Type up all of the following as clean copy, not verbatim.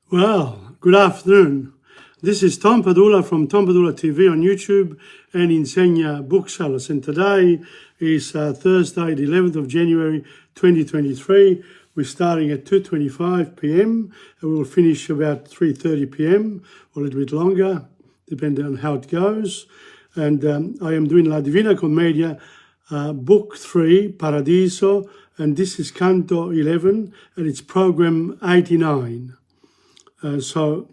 Well, good afternoon. This is Tom Padula from TomPadulaTV on YouTube and Insegna Booksellers. And today is Thursday, the 11th of January 2023. We're starting at 2:25 p.m. and we'll finish about 3:30 p.m. or a little bit longer, depending on how it goes. And I am doing La Divina Commedia, Book 3, Paradiso, and this is Canto 11 and it's program 89. So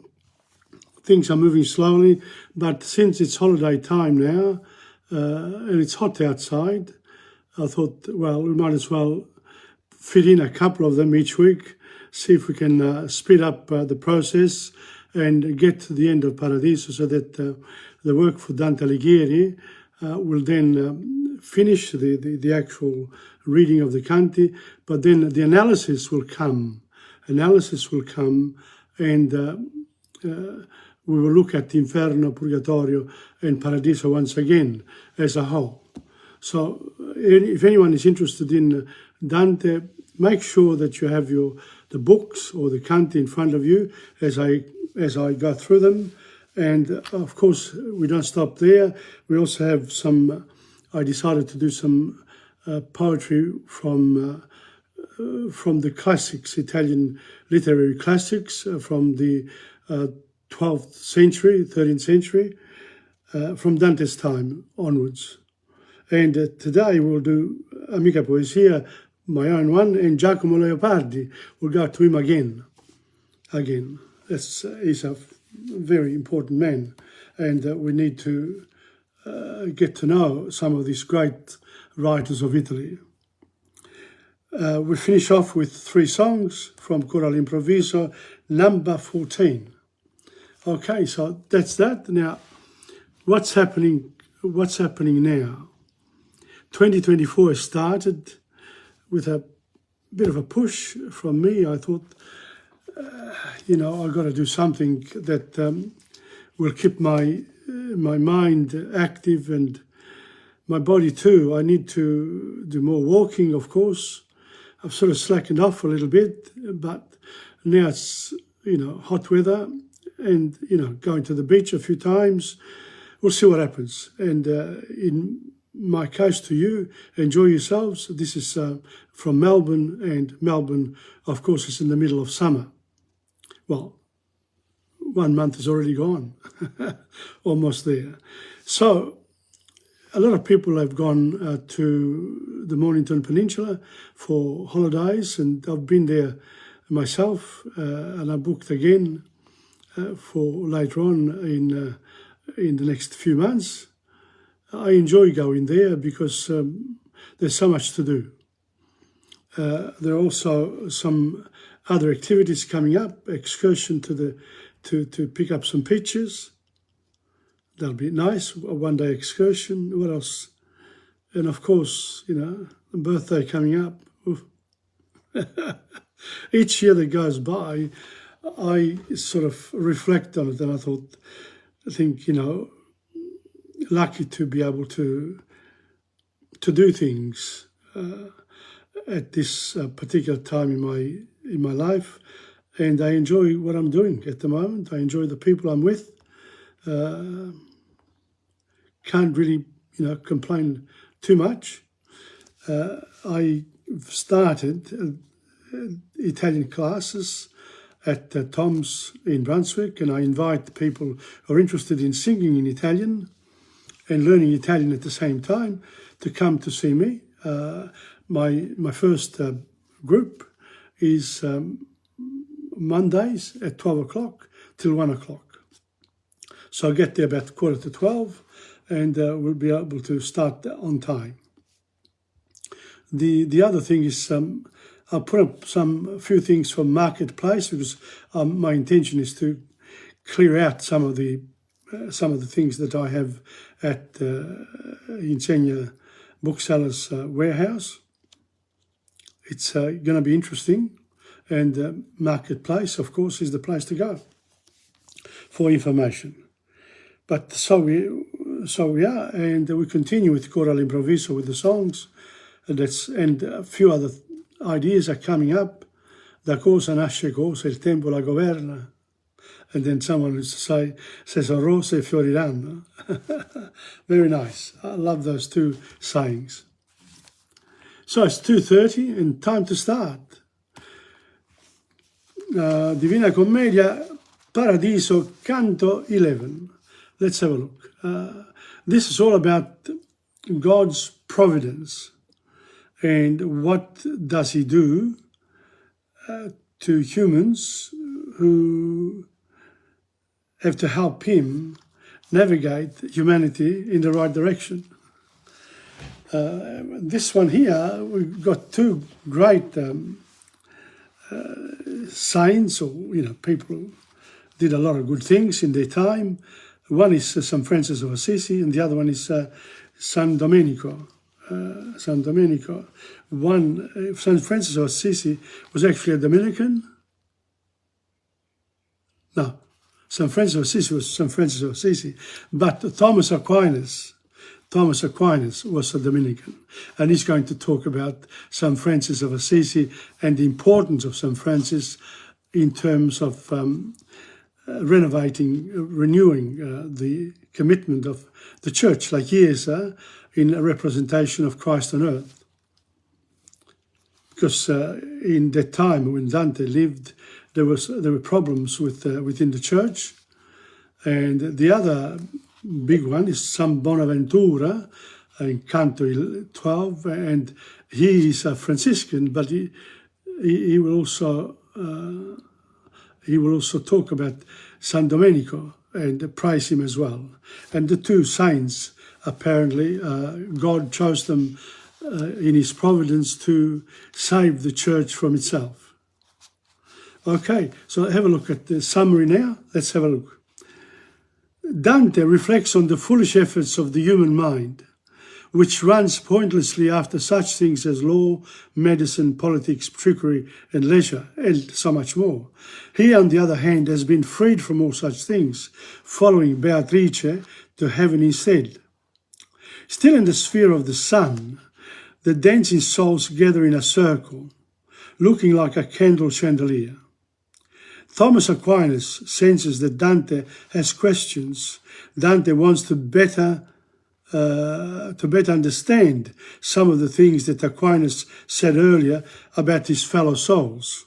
things are moving slowly, but since it's holiday time now and it's hot outside, I thought, well, we might as well fit in a couple of them each week, see if we can speed up the process and get to the end of Paradiso so that the work for Dante Alighieri will then finish the actual reading of the canti, but then the analysis will come. And we will look at Inferno, Purgatorio and Paradiso once again as a whole. So if anyone is interested in Dante, make sure that you have the books or the canti in front of you as I go through them. And of course, we don't stop there. We also have I decided to do some poetry from the classics, Italian literary classics from the 12th century, 13th century, from Dante's time onwards. And today we'll do Amica Poesia, my own one, and Giacomo Leopardi. We'll go to him again. He's a very important man, and we need to get to know some of these great writers of Italy. We finish off with 3 songs from Choral Improviso, number 14. Okay, so that's that. Now, what's happening now? 2024 has started with a bit of a push from me. I thought, I've got to do something that will keep my mind active and my body too. I need to do more walking, of course. I've sort of slackened off a little bit, but now it's, hot weather and, going to the beach a few times. We'll see what happens. And in my case to you, enjoy yourselves. This is from Melbourne, and Melbourne, of course, is in the middle of summer. Well, 1 month is already gone, almost there. So a lot of people have gone to the Mornington Peninsula for holidays, and I've been there myself, and I booked again for later on in the next few months. I enjoy going there because there's so much to do. There are also some other activities coming up, excursion to pick up some pictures. That'll be nice, a one-day excursion. What else? And of course, a birthday coming up. Each year that goes by, I sort of reflect on it, and I think, lucky to be able to do things at this particular time in my life, and I enjoy what I'm doing at the moment. I enjoy the people I'm with. Can't really, complain too much. I started Italian classes at Tom's in Brunswick, and I invite people who are interested in singing in Italian and learning Italian at the same time to come to see me. My first group is Mondays at 12 o'clock till 1 o'clock. So I get there about 11:45, and we'll be able to start on time. The other thing is I'll put up a few things from Marketplace, because my intention is to clear out some of the things that I have at Insegna Booksellers warehouse. It's going to be interesting, and Marketplace, of course, is the place to go for information. But so we are, and we continue with Choral Improviso with the songs, and a few other ideas are coming up. Da cosa nasce cosa, il tempo la governa. And then someone used to say, "Se son rose fioriranno." Very nice. I love those two sayings. So it's 2:30 and time to start. Divina Commedia, Paradiso, Canto 11. Let's have a look. This is all about God's providence and what does he do to humans who have to help him navigate humanity in the right direction. This one here, we've got two great saints, or people who did a lot of good things in their time. One is St. Francis of Assisi, and the other one is San Domenico. St. Francis of Assisi was actually a Dominican. No, St. Francis of Assisi was St. Francis of Assisi, but Thomas Aquinas was a Dominican, and he's going to talk about St. Francis of Assisi and the importance of St. Francis in terms of renewing the commitment of the church, like he is in a representation of Christ on earth. Because in that time when Dante lived, there were problems within the church, and the other big one is San Bonaventura in Canto 12, and he is a Franciscan, but he will also talk about San Domenico and praise him as well. And the two saints, apparently, God chose them in his providence to save the church from itself. Okay, so have a look at the summary now. Let's have a look. Dante reflects on the foolish efforts of the human mind, which runs pointlessly after such things as law, medicine, politics, trickery, and leisure, and so much more. He, on the other hand, has been freed from all such things, following Beatrice to heaven instead. Still in the sphere of the sun, the dancing souls gather in a circle, looking like a candle chandelier. Thomas Aquinas senses that Dante has questions. Dante wants to better understand some of the things that Aquinas said earlier about his fellow souls.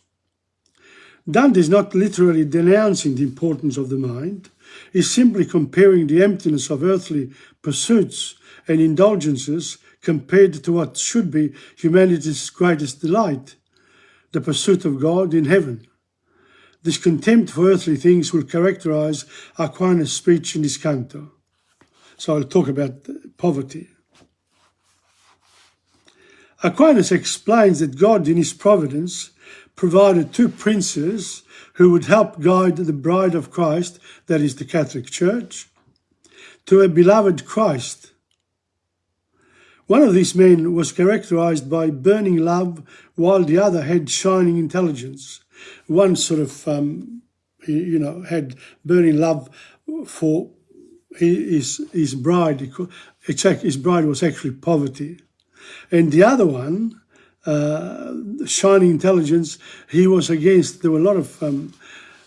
Dante is not literally denouncing the importance of the mind. He's simply comparing the emptiness of earthly pursuits and indulgences compared to what should be humanity's greatest delight, the pursuit of God in heaven. This contempt for earthly things will characterize Aquinas' speech in this canto. So I'll talk about poverty. Aquinas explains that God, in his providence, provided two princes who would help guide the bride of Christ, that is the Catholic Church, to a beloved Christ. One of these men was characterized by burning love, while the other had shining intelligence. One sort of, had burning love for his bride. His bride was actually poverty. And the other one, shining intelligence, he was against, there were a lot of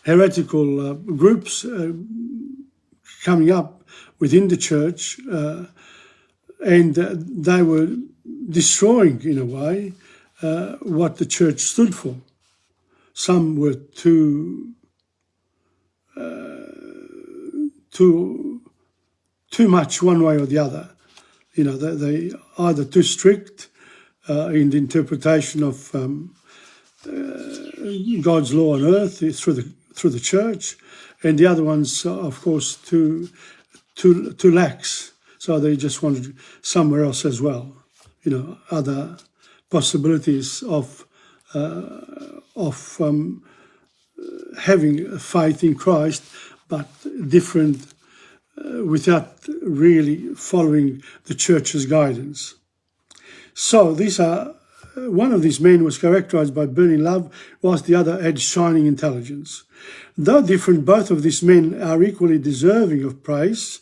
heretical groups coming up within the church, and they were destroying, in a way, what the church stood for. Some were too much one way or the other. They either too strict in the interpretation of God's law on earth through the church, and the other ones, of course, too lax. So they just wanted somewhere else as well. Other possibilities of having faith in Christ, but different, without really following the church's guidance. So one of these men was characterized by burning love, whilst the other had shining intelligence. Though different, both of these men are equally deserving of praise,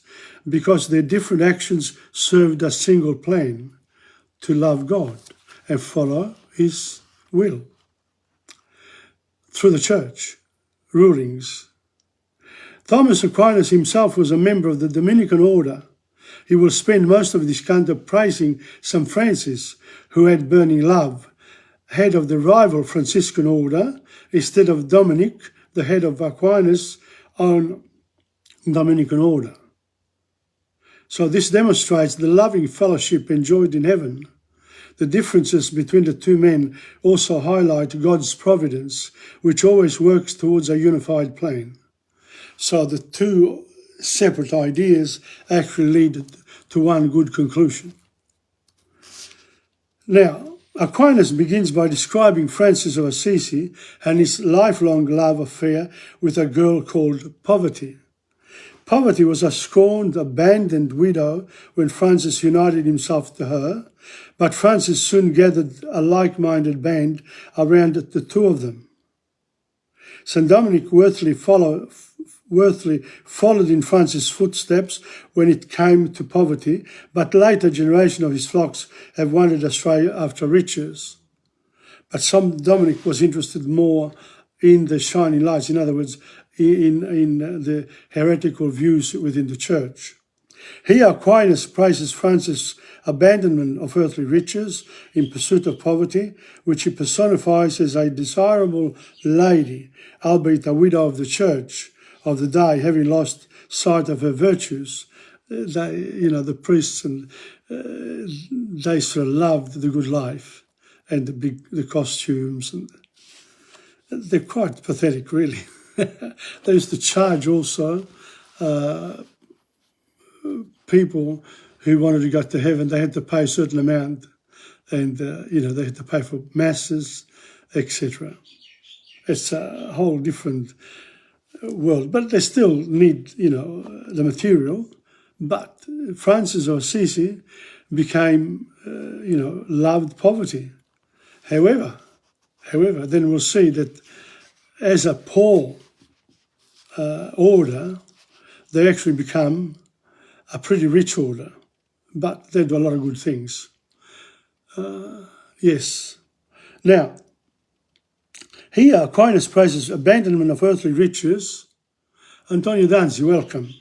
because their different actions served a single plan: to love God and follow his will. Through the church rulings, Thomas Aquinas himself was a member of the Dominican order. He will spend most of this canto praising St. Francis, who had burning love, head of the rival Franciscan order, instead of Dominic, the head of Aquinas' own Dominican order. So this demonstrates the loving fellowship enjoyed in heaven. The differences between the two men also highlight God's providence, which always works towards a unified plan. So the two separate ideas actually lead to one good conclusion. Now, Aquinas begins by describing Francis of Assisi and his lifelong love affair with a girl called Poverty. Poverty was a scorned, abandoned widow when Francis united himself to her, but Francis soon gathered a like-minded band around the two of them. St. Dominic worthily followed in Francis' footsteps when it came to poverty, but later generations of his flocks have wandered astray after riches. But St. Dominic was interested more in the shining lights, in other words, in the heretical views within the church. Here Aquinas praises Francis' abandonment of earthly riches in pursuit of poverty, which he personifies as a desirable lady, albeit a widow of the church of the day, having lost sight of her virtues. The priests and they sort of loved the good life and the costumes, and they're quite pathetic, really. They used to charge also people who wanted to go to heaven. They had to pay a certain amount, and they had to pay for masses, etc. It's a whole different world, but they still need, the material. But Francis of Assisi became, loved poverty. However, then we'll see that as a poor order, they actually become a pretty rich order, but they do a lot of good things. Yes. Now, here Aquinas praises abandonment of earthly riches. Antonio Danzi, welcome.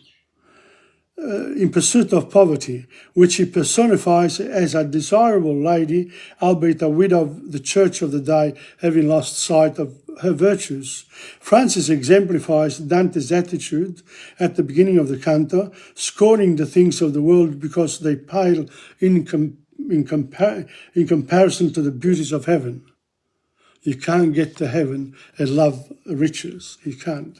In pursuit of poverty, which he personifies as a desirable lady, albeit a widow of the church of the day, having lost sight of her virtues. Francis exemplifies Dante's attitude at the beginning of the canto, scorning the things of the world because they pale in comparison to the beauties of heaven. You can't get to heaven and love riches. You can't.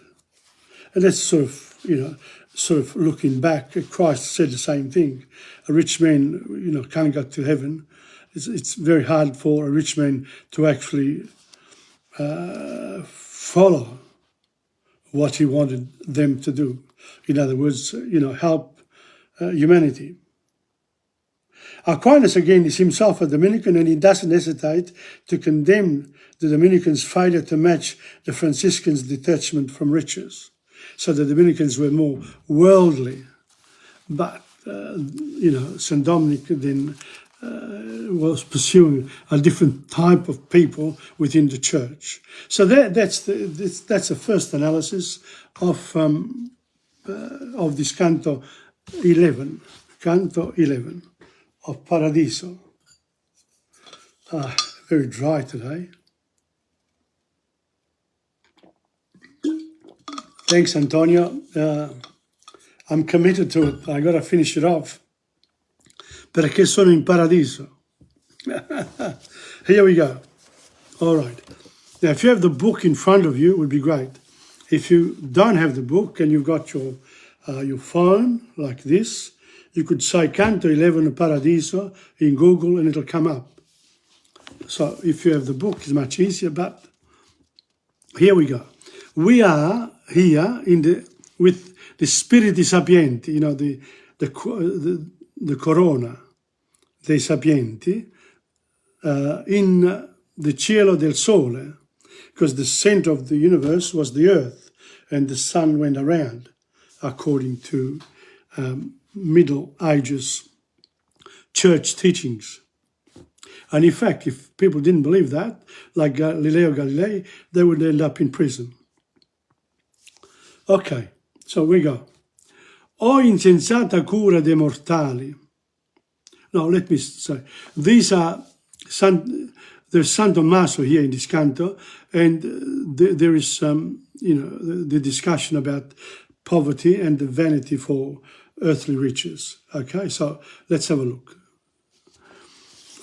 And that's sort of looking back, Christ said the same thing. A rich man, can't go to heaven. It's very hard for a rich man to actually follow what he wanted them to do. In other words, help humanity. Aquinas, again, is himself a Dominican, and he doesn't hesitate to condemn the Dominicans' failure to match the Franciscans' detachment from riches. So the Dominicans were more worldly, but, St. Dominic then was pursuing a different type of people within the church. So that's the first analysis of this Canto 11 of Paradiso. Very dry today. Thanks, Antonio. I'm committed to it. I got to finish it off. Perché sono in paradiso. Here we go. All right. Now, if you have the book in front of you, it would be great. If you don't have the book and you've got your phone like this, you could say Canto 11 of Paradiso in Google and it'll come up. So if you have the book, it's much easier, but here we go. We are here with the Spiriti Sapienti, the Corona dei Sapienti, in the Cielo del Sole, because the center of the universe was the earth and the sun went around, according to Middle Ages church teachings. And in fact, if people didn't believe that, like Galileo Galilei, they would end up in prison. Okay, So we go. O insensata cura dei mortali. No, let me say, these are there's San Tommaso here in this canto, and there is some, the discussion about poverty and the vanity for earthly riches. Okay, so let's have a look.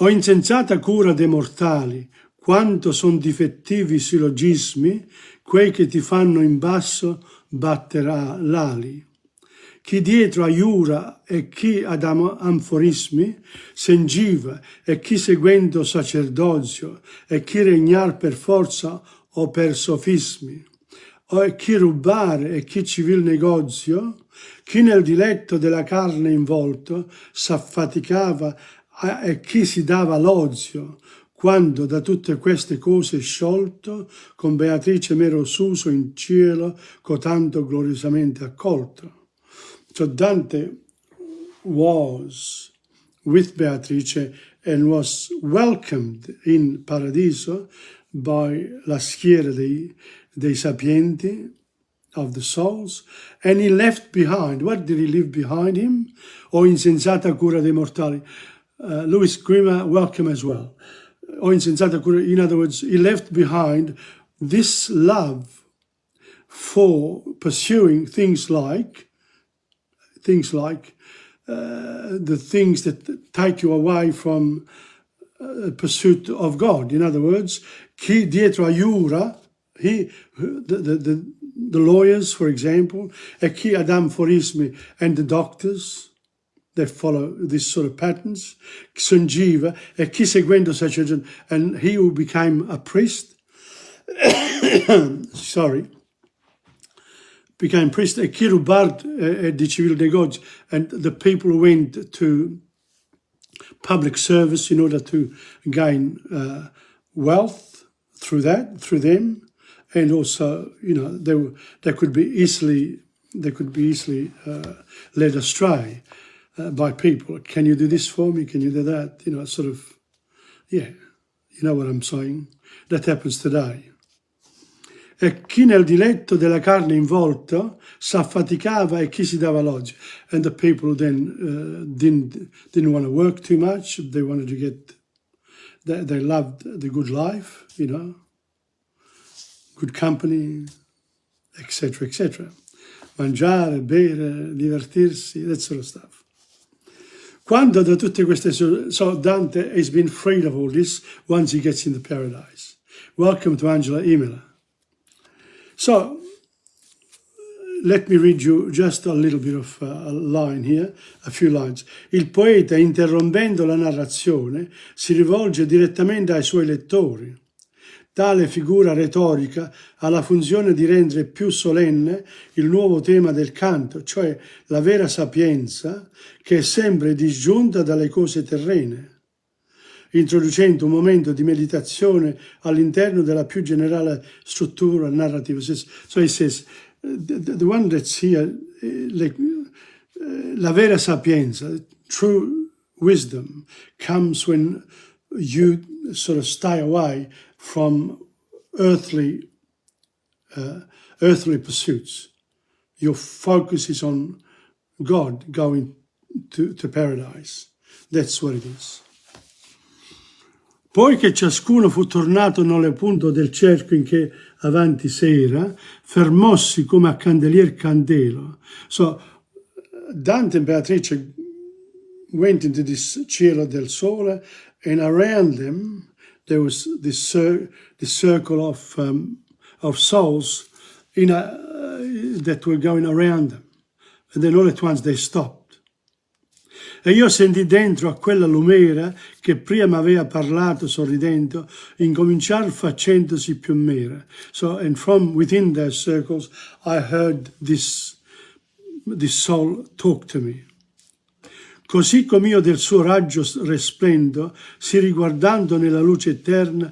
O insensata cura dei mortali, quanto son difettivi sillogismi, quei che ti fanno in basso batterà l'ali. Chi dietro aiura e chi ad anforismi sengiva e chi seguendo sacerdozio e chi regnar per forza o per sofismi o chi rubare e chi civil negozio, chi nel diletto della carne involto s'affaticava e chi si dava l'ozio, quando da tutte queste cose sciolto, con Beatrice mero suso in cielo, cotanto gloriosamente accolto. So Dante was with Beatrice and was welcomed in Paradiso by la schiera dei sapienti, of the souls, and he left behind. What did he leave behind him? O insensata cura dei mortali. Louis Grimmer, welcome as well. O insensata cura, in other words, he left behind this love for pursuing things like the things that take you away from pursuit of God. In other words, chi dietro aiura, the lawyers, for example, e chi ad anforismi, and the doctors, they follow this sort of patterns, sungiva, e chi seguendo sacerdote, and he who became a priest, became priest, e chi rubar di civil negozio, and the people who went to public service in order to gain wealth through them, and also, they could be easily led astray by people. Can you do this for me? Can you do that? You know what I'm saying. That happens today. E chi nel diletto della carne involto s'affaticava e chi si dava l'oggio. And the people then didn't want to work too much. They wanted to they loved the good life, good company, etc., etc. Mangiare, bere, divertirsi, that sort of stuff. Quando da tutte queste... So Dante has been freed of all this once he gets into paradise. Welcome to Angela Imola. So, let me read you just a little bit of a line here, a few lines. Il poeta, interrompendo la narrazione, si rivolge direttamente ai suoi lettori. Tale figura retorica ha la funzione di rendere più solenne il nuovo tema del canto, cioè la vera sapienza, che è sempre disgiunta dalle cose terrene, introducendo un momento di meditazione all'interno della più generale struttura narrativa. So he says, the one that's here, la vera sapienza, true wisdom, comes when you sort of stay away from earthly pursuits. Your focus is on God going to paradise. That's what it is. Poi che ciascuno fu tornato nel punto del cerchio in che avanti s'era, fermossi come a candelier candelo. So Dante and Beatrice went into this cielo del sole, and around them there was this circle of souls that were going around them. And then all at once they stopped. E io sentì dentro a quella lumera che prima m'aveva parlato sorridendo, incominciar facendosi più mera. So, and from within their circles, I heard this soul talk to me. Così come io del suo raggio resplendo, si riguardando nella luce eterna,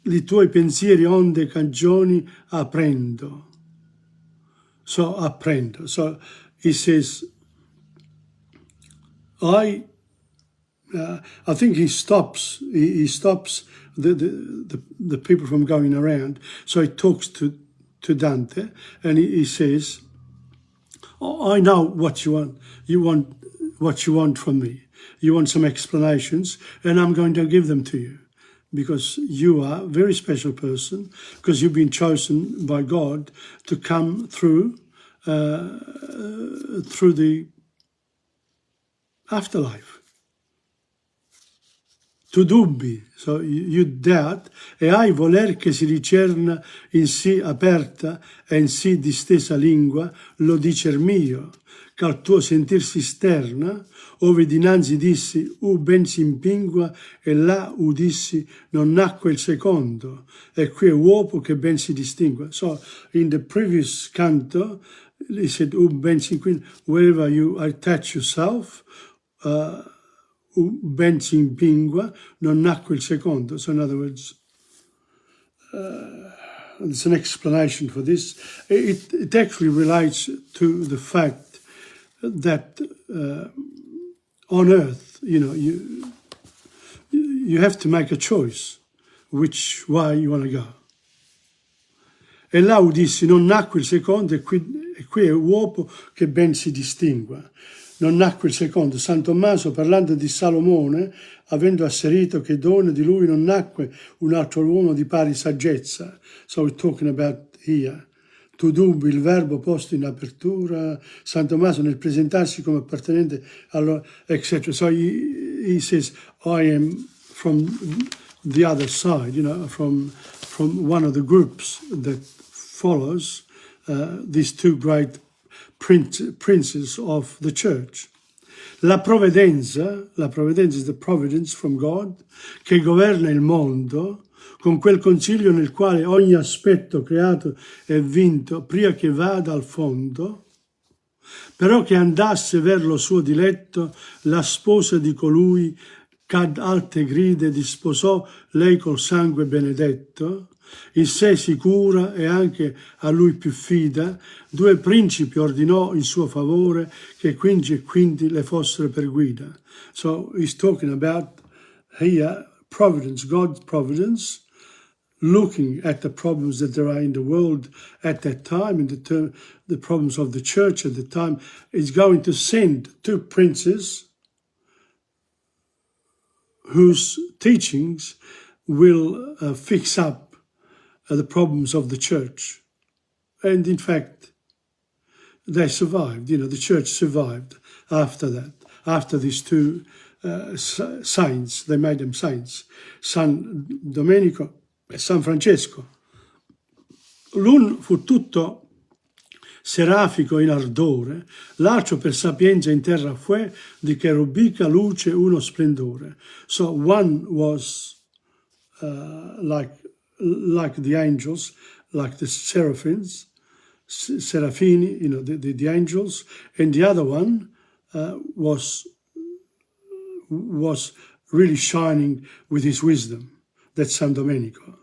i tuoi pensieri onde cagioni apprendo. So, apprendo. So, he says, I think he stops the people from going around. So he talks to Dante, and he says, I know what you want. You want what you want from me. You want some explanations, and I'm going to give them to you. Because you are a very special person, because you've been chosen by God to come through the afterlife. Tu dubbi, so you doubt, e hai voler che si ricerna in sì aperta e in sì distesa lingua lo dicer mio, che al tuo sentir si sterna, ove dinanzi dissi ben si impingua e là udissi non nacque il secondo, e qui è uopo che ben si distingua. So in the previous canto he said ben si impingua, wherever you attach yourself, ben si impingua, non nacque il secondo. So in other words, there's an explanation for this. It actually relates to the fact that on earth, you have to make a choice which way you want to go. E là udissi, non nacque il secondo, e qui è uopo che ben si distingua. Non nacque il secondo. San Tommaso, parlando di Salomone, avendo asserito che dono di lui non nacque un altro uomo di pari saggezza. So we're talking about here. Tu dubbi, il verbo posto in apertura, San Tommaso nel presentarsi come appartenente allo etc. So he says, I am from the other side, from one of the groups that follows these two great princes of the church. La provvidenza is the providence from God, che governa il mondo, con quel consiglio nel quale ogni aspetto creato è vinto prima che vada al fondo, però che andasse ver lo suo diletto, la sposa di colui c'ad alte gride disposò lei col sangue benedetto, in sé sicura e anche a lui più fida, due principi ordinò in suo favore che quindi le fossero per guida. So he's talking about here providence, God's providence, looking at the problems that there are in the world at that time, in the problems of the church at the time, is going to send two princes whose teachings will fix up the problems of the church. And in fact, they survived. The church survived after that, after these two saints. They made them saints, San Domenico e San Francesco. L'un fu tutto serafico in ardore, l'altro per sapienza in terra fu, di cherubica luce uno splendore. So one was like the angels, like the serafini, the angels, and the other one was really shining with his wisdom. That's San Domenico.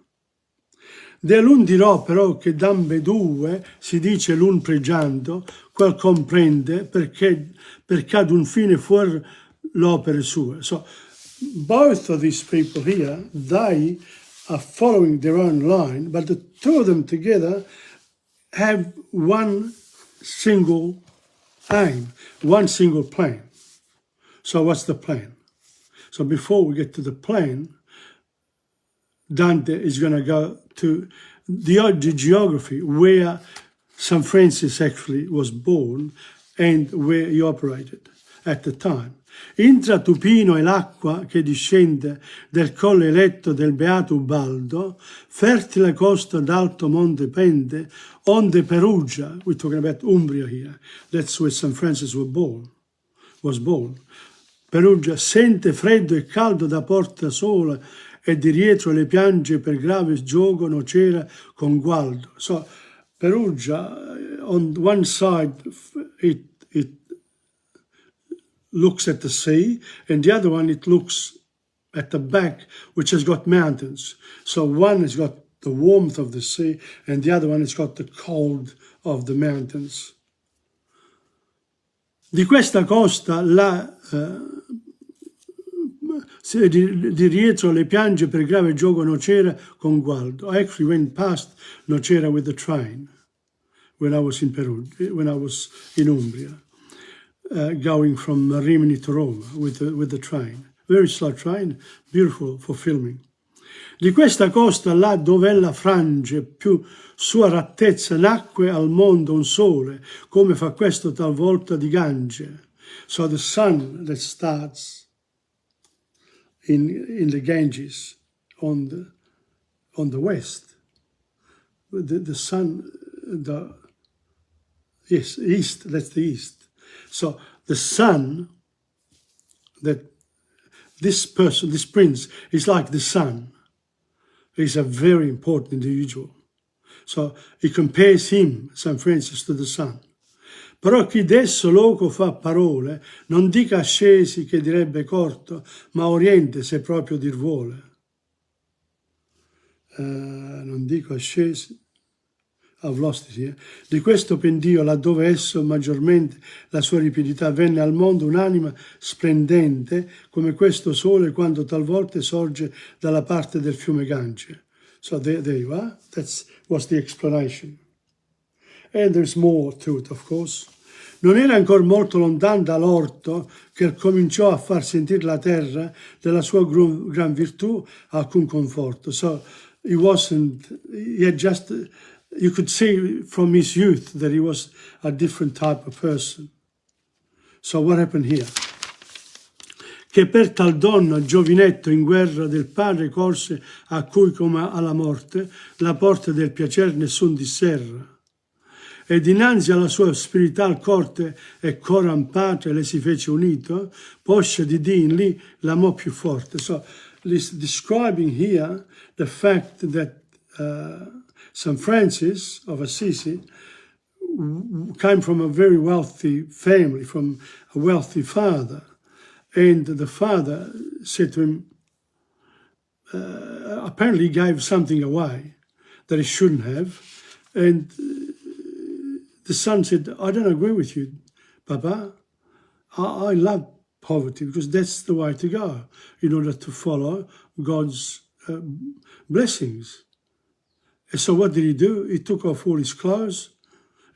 De l'un dirò però che d'ambedue si dice l'un pregiando, qual comprende perché ad un fine fuor l'opere sue. So both of these people here, they are following their own line, but the two of them together have one single aim, one single plan. So what's the plan? So before we get to the plan, Dante is going to go to the geography where St. Francis actually was born and where he operated at the time. Intra Tupino e l'acqua che discende del colle eletto del beato Ubaldo, fertile costa d'alto monte pende, onde Perugia, we're talking about Umbria here, that's where St. Francis was born. Perugia sente freddo e caldo da porta sola e di dietro le piange per grave gioco nocera con gualdo. So Perugia, on one side it looks at the sea, and the other one it looks at the back, which has got mountains. So one has got the warmth of the sea, and the other one has got the cold of the mountains. Di questa costa di dietro le piange per grave gioco Nocera con Gualdo. I actually went past Nocera with the train when I was in Peru, when I was in Umbria, going from Rimini to Roma with the train. Very slow train, beautiful for filming. Di questa costa, là dove ella frange più sua rattezza, nacque al mondo un sole, come fa questo talvolta di Gange. So the sun that starts in the Ganges on the west, the sun, east, that's the east. So the sun that this person, this prince, is like the sun. He's a very important individual. So he compares him, St. Francis, to the sun. Però chi desso loco fa parole, non dica ascesi che direbbe corto, ma oriente se proprio dir vuole. Non dico ascesi, I've lost it here. Di questo pendio, laddove esso maggiormente la sua ripidità venne al mondo un'anima splendente, come questo sole quando talvolta sorge dalla parte del fiume Gange. So there you are. That was the explanation. And there's more to it, of course. Non era ancora molto lontano dall'orto che cominciò a far sentire la terra della sua gran virtù alcun conforto. So he had just, you could see from his youth that he was a different type of person. So what happened here? Che per tal donna, giovinetto in guerra del padre corse, a cui come alla morte la porta del piacer nessun disserra. E dinanzi alla sua spiritual corte e coram pace le si fece unito, poscia di dì in lì l'amò più forte. So he's describing here the fact that St. Francis of Assisi came from a very wealthy family, from a wealthy father. And the father said to him, apparently he gave something away that he shouldn't have. And the son said, I don't agree with you, Papa. I love poverty because that's the way to go in order to follow God's blessings. And so what did he do? He took off all his clothes.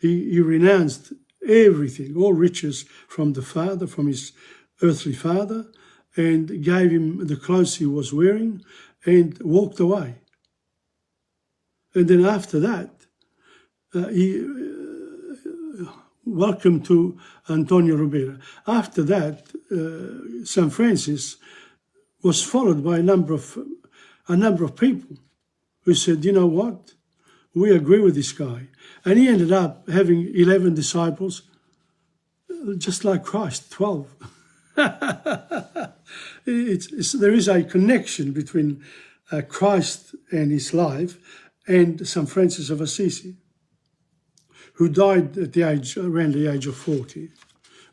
He renounced everything, all riches from the father, from his earthly father, and gave him the clothes he was wearing and walked away. And then after that, he welcome to Antonio Rubera. After that, St. Francis was followed by a number of people who said, you know what, we agree with this guy. And he ended up having 11 disciples, just like Christ, 12. There is a connection between Christ and his life and St. Francis of Assisi, who died at around the age of 40,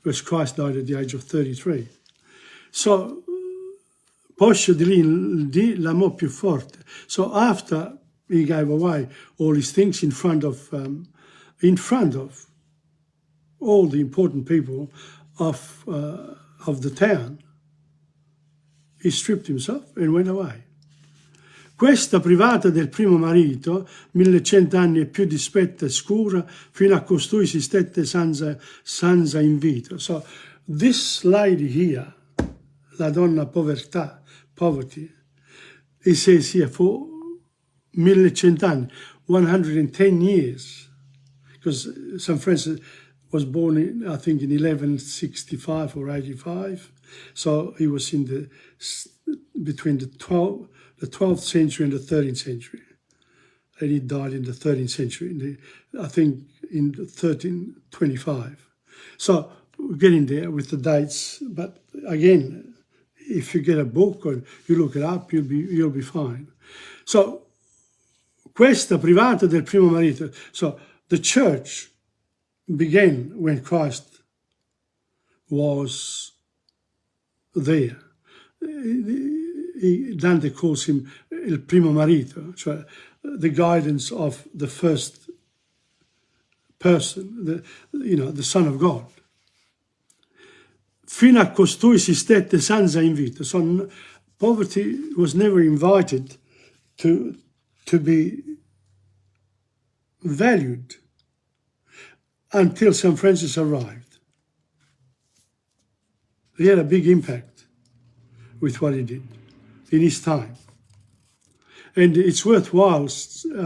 whereas Christ died at the age of 33. So, poscia di lì l'amò più forte. So after he gave away all his things in front of all the important people of the town, he stripped himself and went away. Questa privata del primo marito, 1100 anni e più dispetta e scura, fino a costui si stette senza invito. So this lady here, la donna poverty, he says here for 1100 anni, 110 years, because St. Francis was born in, I think, in 1165 or 85. So he was in between the 12th century and the 13th century. And he died in the 13th century, I think in 1325. So we're getting there with the dates. But again, if you get a book or you look it up, you'll be fine. So, questa privata del primo marito. So the church began when Christ was there. Dante calls him il primo marito, cioè the guidance of the first person, the Son of God. Fino a costui si stette senza invito. So poverty was never invited to be valued. until St. Francis arrived. He had a big impact with what he did in his time. And it's worthwhile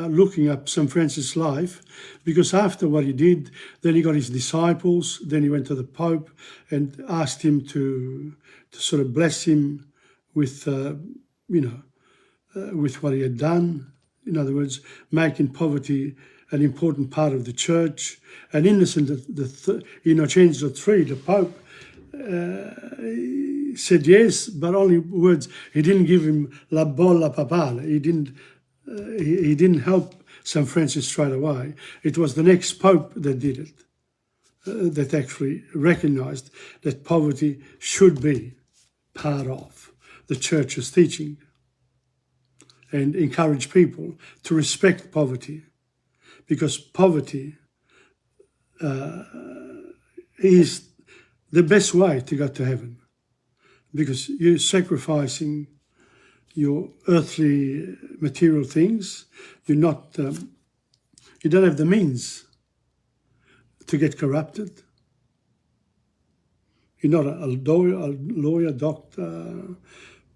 looking up St. Francis' life, because after what he did, then he got his disciples, then he went to the Pope and asked him to sort of bless him with, with what he had done. In other words, making poverty an important part of the church. And Innocent Innocenzo III, the Pope, said yes, but only words. He didn't give him la bolla papale. He didn't help St. Francis straight away. It was the next Pope that did it, that actually recognized that poverty should be part of the church's teaching and encourage people to respect poverty, because poverty is the best way to go to heaven, because you're sacrificing your earthly material things. You're not, you don't have the means to get corrupted. You're not a lawyer, doctor,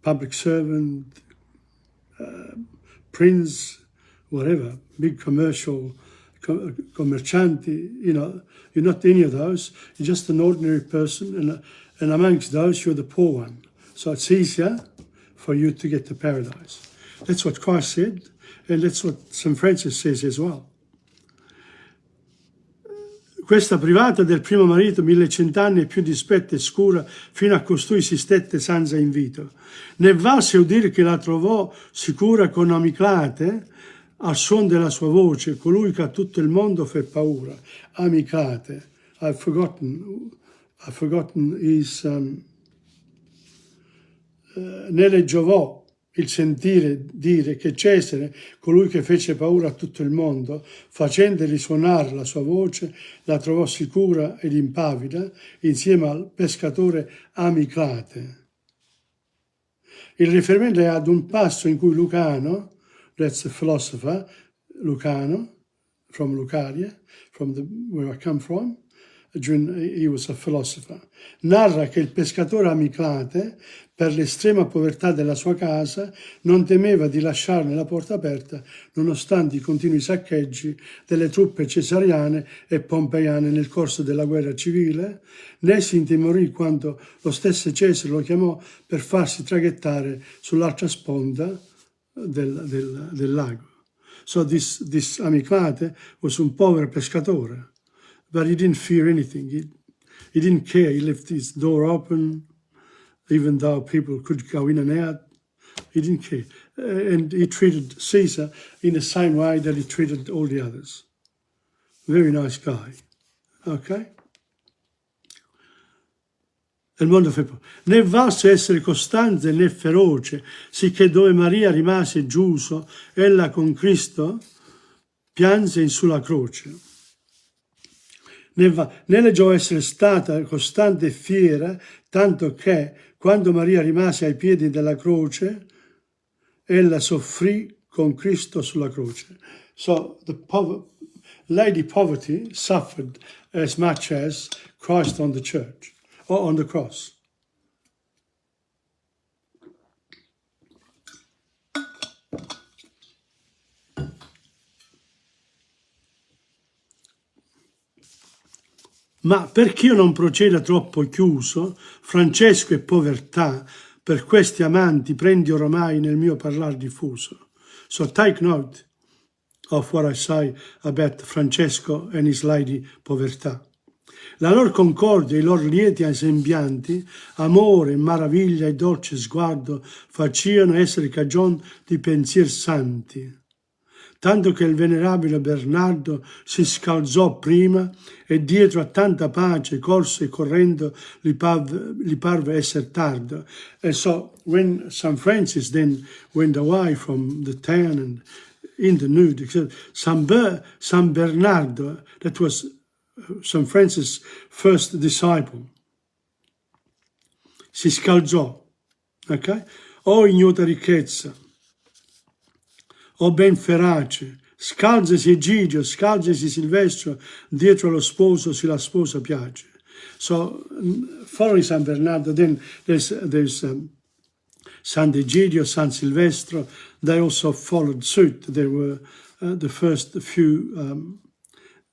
public servant, prince, whatever, big commercianti, you're not any of those. You're just an ordinary person, and amongst those, you're the poor one. So it's easier for you to get to paradise. That's what Christ said, and that's what St. Francis says as well. Questa privata del primo marito 1100 anni e più dispetta e scura, fino a costui si stette senza invito. Ne valse udir che la trovò sicura con amiclate, al suon della sua voce, colui che a tutto il mondo fe paura. Amiclate. I've forgotten his... ne le giovò il sentire dire che Cesare, colui che fece paura a tutto il mondo, facendo risuonare la sua voce, la trovò sicura ed impavida, insieme al pescatore Amiclate. Il riferimento è ad un passo in cui Lucano, that's the philosopher, Lucano, from Lucaria, where I come from, he was a philosopher, narra che il pescatore Amiclate, per l'estrema povertà della sua casa, non temeva di lasciarne la porta aperta, nonostante i continui saccheggi delle truppe cesariane e pompeiane nel corso della guerra civile, né si intimorì quando lo stesso Cesare lo chiamò per farsi traghettare sull'altra sponda del lago. So this Amiclate was un povero pescatore, but he didn't fear anything. He didn't care. He left his door open, even though people could go in and out. He didn't care. And he treated Caesar in the same way that he treated all the others. Very nice guy. Okay? Il mondo fe poco. Né valse essere costante né feroce, sicché dove Maria rimase giuso, ella con Cristo pianse in sulla croce. Né le giova essere stata costante e fiera, tanto che, quando Maria rimase ai piedi della croce, ella soffrì con Cristo sulla croce. So Lady Poverty suffered as much as Christ on the church, or on the cross. Ma perché io non proceda troppo chiuso, Francesco e povertà, per questi amanti prendi oramai nel mio parlar diffuso. So take note of what I say about Francesco and his lady povertà. La lor concordia, i lor lieti sembianti, amore, maraviglia e dolce sguardo facevano essere cagion di pensier santi. Tanto che il venerabile Bernardo si scalzò prima e dietro a tanta pace corse correndo gli parve essere tardo. And so when St. Francis then went away from the town and in the nude, San Bernardo, that was St. Francis' first disciple, si scalzò, ok? O ignota ricchezza, o ben ferace, Scalzesi Egidio, scalzesi Silvestro, dietro allo sposo se la sposa piace. So, following San Bernardo, then there's San Egidio, San Silvestro. They also followed suit. They were the first few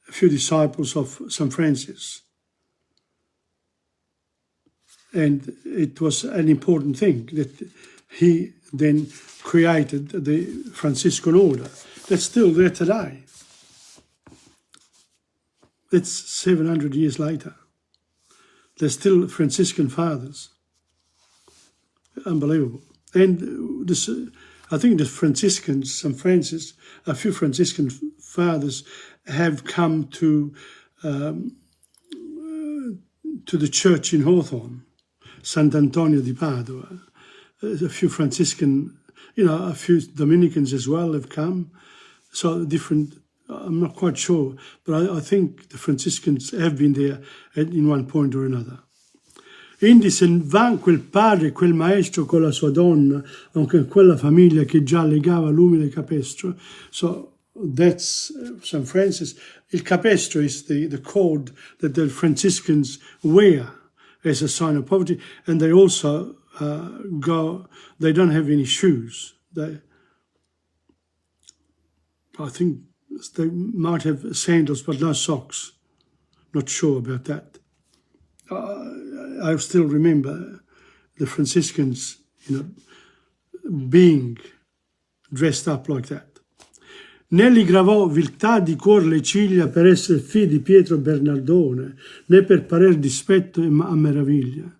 disciples of St. Francis. And it was an important thing that he then created the Franciscan order. That's still there today. It's 700 years later. They're still Franciscan fathers. Unbelievable. And this, I think the Franciscans, St. Francis, a few Franciscan fathers have come to the church in Hawthorne, Sant'Antonio di Padua. A few Franciscan, a few Dominicans as well have come. So different, I'm not quite sure, but I think the Franciscans have been there in one point or another. Indi se va quel padre, quel maestro con la sua donna, anche quella famiglia che già legava l'umile capestro. So that's St. Francis. Il capestro is the cord that the Franciscans wear as a sign of poverty, and they also they don't have any shoes. I think they might have sandals, but no socks. Not sure about that. I still remember the Franciscans, being dressed up like that. Né li gravò viltà di cuor le ciglia per essere figli di Pietro Bernardone, né per parer dispetto a meraviglia.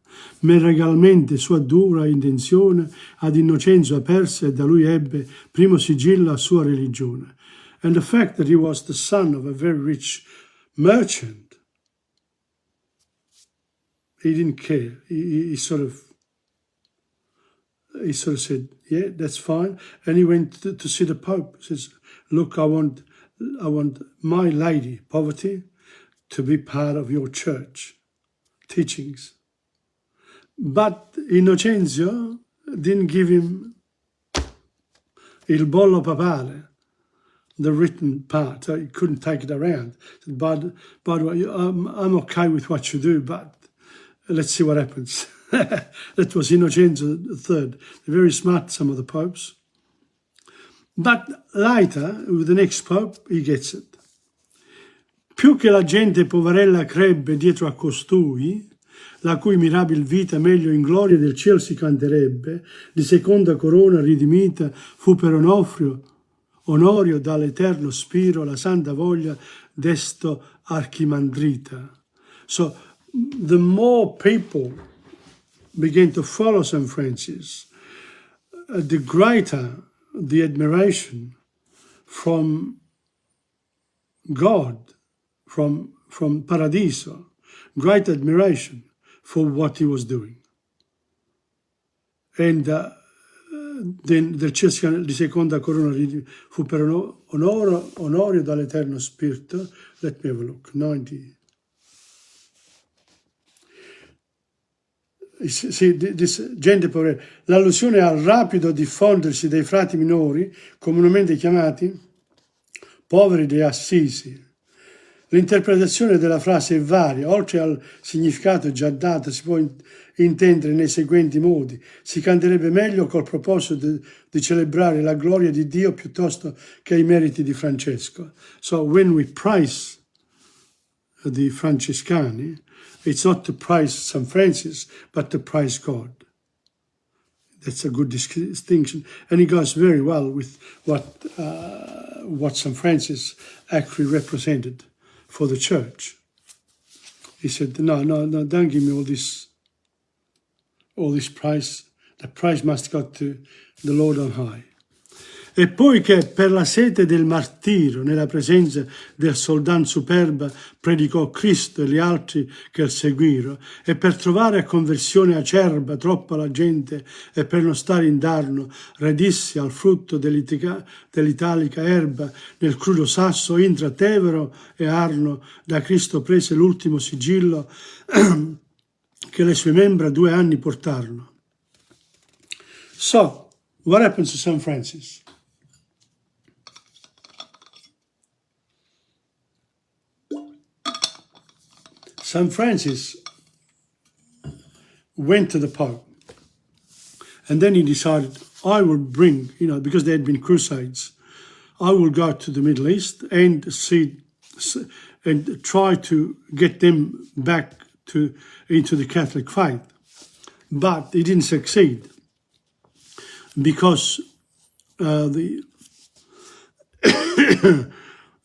Ma regalmente sua dura intenzione ad Innocenzo aperse e da lui ebbe primo sigillo a sua religione. And the fact that he was the son of a very rich merchant, he didn't care. He sort of said, yeah, that's fine. And he went to see the Pope. He says, look, I want my lady, poverty, to be part of your church teachings. But Innocenzio didn't give him il bollo papale, the written part. So he couldn't take it around. He said, by the way, I'm okay with what you do, but let's see what happens. That was Innocenzo III. They're very smart, some of the popes. But later, with the next pope, he gets it. Più che la gente poverella crebbe dietro a costui, la cui mirabil vita meglio in gloria del cielo si canterebbe, di seconda corona ridimita fu per onorio dall'eterno spiro la santa voglia d'esto archimandrita. So, the more people began to follow St. Francis, the greater the admiration from God, from Paradiso, great admiration for what he was doing. And then del cielo di seconda corona fu per onorio dall'eterno spirito. Let me have a look. 90. Sì, gente povera. L'allusione al rapido diffondersi dei frati minori, comunemente chiamati poveri di Assisi. L'interpretazione della frase è varia, oltre al significato già dato si può intendere nei seguenti modi. Si canterebbe meglio col proposito di celebrare la gloria di Dio piuttosto che i meriti di Francesco. So when we praise the Francescani, it's not to praise St. Francis, but to praise God. That's a good distinction. And it goes very well with what St. Francis actually represented for the church. He said, no, don't give me all this praise. The praise must go to the Lord on high. E poi che per la sete del martirio, nella presenza del soldan superba, predicò Cristo e gli altri che il seguirono, e per trovare a conversione acerba troppa la gente, e per non stare indarno, redissi al frutto dell'italica erba, nel crudo sasso, intra Tevero e Arno, da Cristo prese l'ultimo sigillo, che le sue membra 2 anni portarono. So, what happens to St. Francis? St. Francis went to the Pope, and then he decided, I will bring, because there had been crusades, I will go to the Middle East and try to get them back into the Catholic faith. But he didn't succeed because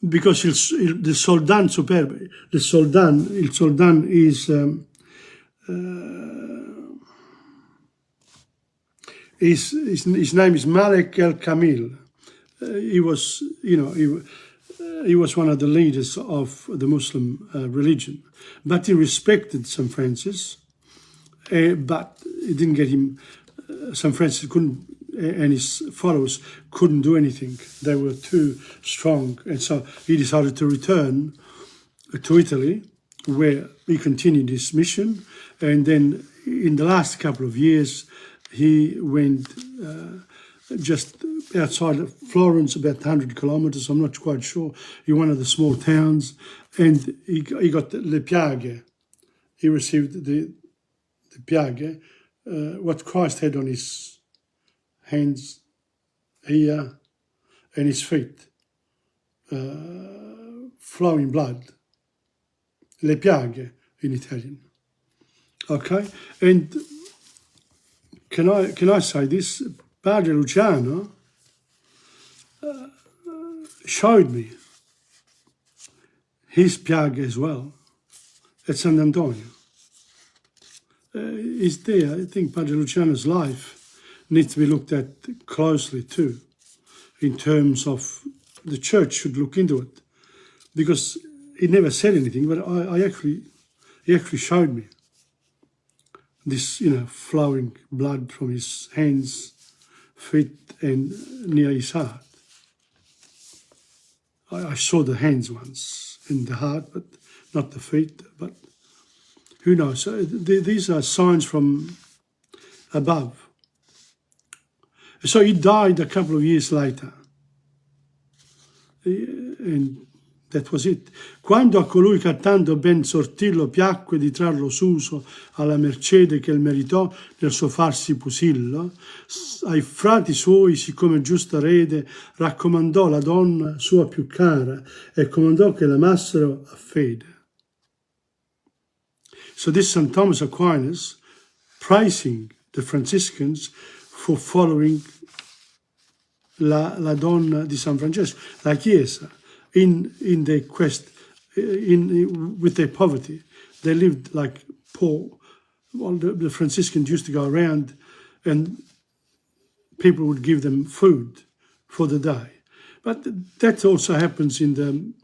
because il Soldan Superbe, il Soldan is his name is Malek El Kamil. He was, he was one of the leaders of the Muslim religion, but he respected St. Francis, but it didn't get him. St. Francis couldn't, and his followers couldn't do anything. They were too strong, and so he decided to return to Italy, where he continued his mission. And then in the last couple of years, he went just outside of Florence, about 100 kilometers, I'm not quite sure, in one of the small towns, and he got le piaghe. He received the piaghe, what Christ had on his hands, here, and his feet, flowing blood. Le piaghe in Italian. Okay, and can I say this? Padre Luciano showed me his piaghe as well at San Antonio. It's there. I think Padre Luciano's life needs to be looked at closely too, in terms of the church should look into it, because he never said anything, but he actually showed me this, flowing blood from his hands, feet, and near his heart. I saw the hands once and the heart, but not the feet. But who knows? So these are signs from above. So he died a couple of years later, and that was it. Quando a colui che a tanto ben sortillo piacque di trarlo suso alla mercede che il meritò nel suo farsi pusillo, ai frati suoi, siccome giusta rede, raccomandò la donna sua più cara e comandò che l'amassero a fede. So this St. Thomas Aquinas praising the Franciscans for following la donna di San Francesco, la Chiesa, in their quest, with their poverty. They lived like poor. Well, the Franciscans used to go around and people would give them food for the day. But that also happens in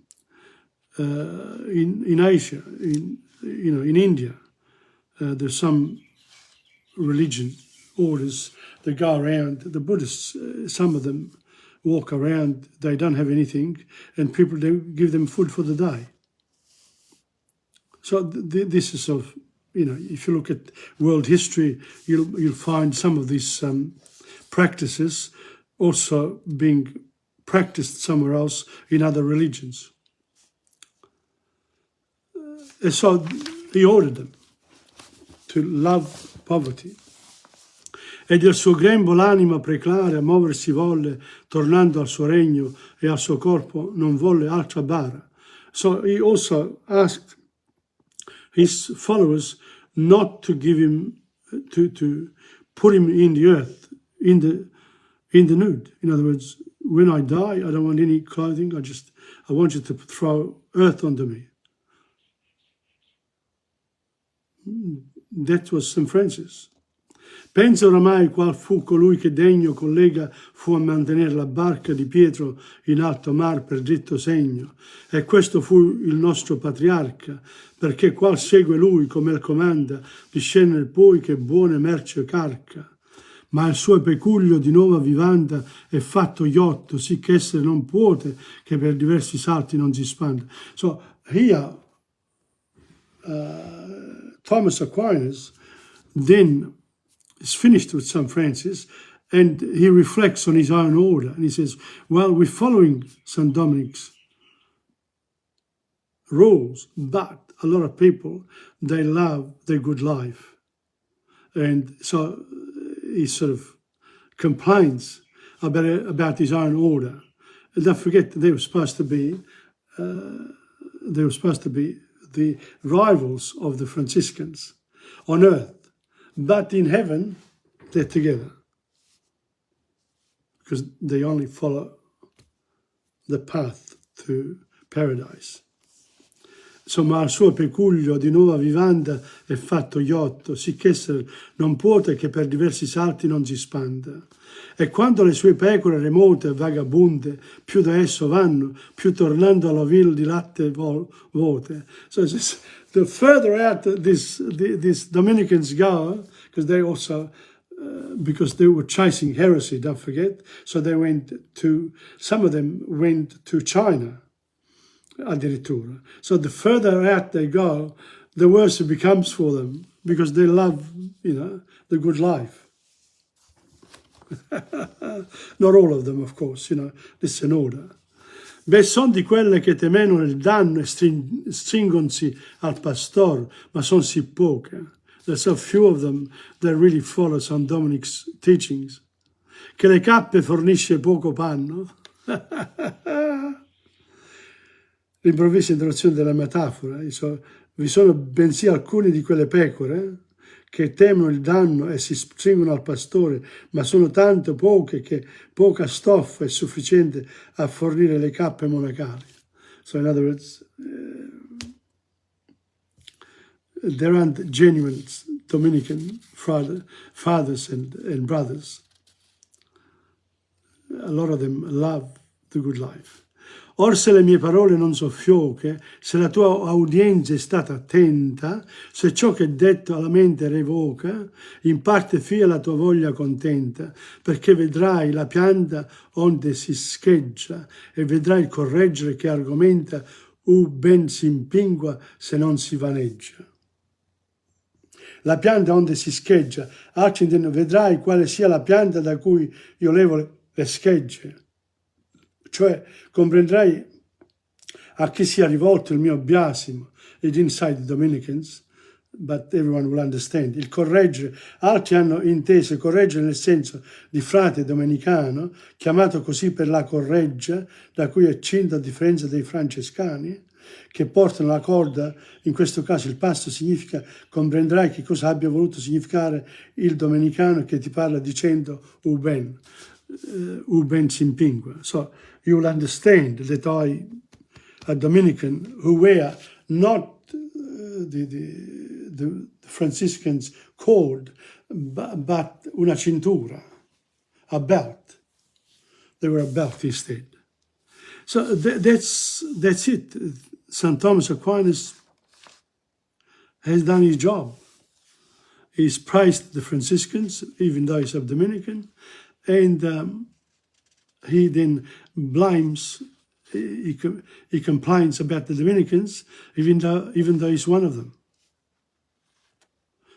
Asia, in India. There's some religion orders that go around. The Buddhists, some of them walk around, they don't have anything, and people give them food for the day. So this is of, if you look at world history, you'll find some of these practices also being practiced somewhere else in other religions. And so he ordered them to love poverty. E del suo grembo l'anima preclara muoversi volle, tornando al suo regno e al suo corpo non volle altra bara. So he also asked his followers not to give him, to put him in the earth, in the nude. In other words, when I die, I don't want any clothing. I want you to throw earth onto me. That was St. Francis. Pensa oramai qual fu colui che degno collega fu a mantenere la barca di Pietro in alto mar per dritto segno, e questo fu il nostro patriarca, perché qual segue lui come il comanda, discerne poi che buone merce carca. Ma il suo pecuglio di nuova vivanda è fatto iotto, sì che essere non puote, che per diversi salti non si spanda. So here, Thomas Aquinas then is finished with St. Francis, and he reflects on his own order, and he says, well, we're following St. Dominic's rules, but a lot of people, they love their good life. And so he sort of complains about his own order. And don't forget that they were supposed to be the rivals of the Franciscans on earth. But in heaven, they're together because they only follow the path to paradise. Insomma, al suo peculiio di nuova vivanda è fatto iotto, sicch'esser non puote che per diversi salti non si spanda. E quando le sue pecore remote e vagabonde più da esso vanno, più tornando all'ovil di latte vuote. So just, the further out these Dominicans go, because they also, because they were chasing heresy, don't forget, so they went to, some of them went to China. Addirittura. So the further out they go, the worse it becomes for them because they love, the good life. Not all of them, of course, this is an order. Beh, son di quelle che temono il danno e stringonsi al pastor, ma son sì poche. There's so few of them that really follow San Dominic's teachings. Che le cappe fornisce poco panno. L'improvvisa introduzione della metafora. Vi sono bensì alcune di quelle pecore che temono il danno e si stringono al pastore, ma sono tanto poche che poca stoffa è sufficiente a fornire le cappe monacali. So in other words, there aren't genuine Dominican fathers and brothers. A lot of them love the good life. Or se le mie parole non so fioche, se la tua audienza è stata attenta, se ciò che è detto alla mente revoca, in parte fia la tua voglia contenta, perché vedrai la pianta onde si scheggia e vedrai il correggere che argomenta ben si impingua se non si vaneggia. La pianta onde si scheggia, altri intendono, vedrai quale sia la pianta da cui io levo le schegge. Cioè, comprenderai a chi sia rivolto il mio biasimo, it's inside the Dominicans, but everyone will understand. Il correggere, altri hanno inteso correggere nel senso di frate domenicano, chiamato così per la correggia, da cui è cinta a differenza dei francescani, che portano la corda, in questo caso il pasto significa, comprenderai che cosa abbia voluto significare il domenicano che ti parla dicendo uben simpingua. So you will understand that a Dominican who wear not the Franciscans cord, but una cintura, a belt. They were a belt instead. So that's it. St. Thomas Aquinas has done his job. He's praised the Franciscans, even though he's a Dominican, and he then blames, he complains about the Dominicans, even though he's one of them.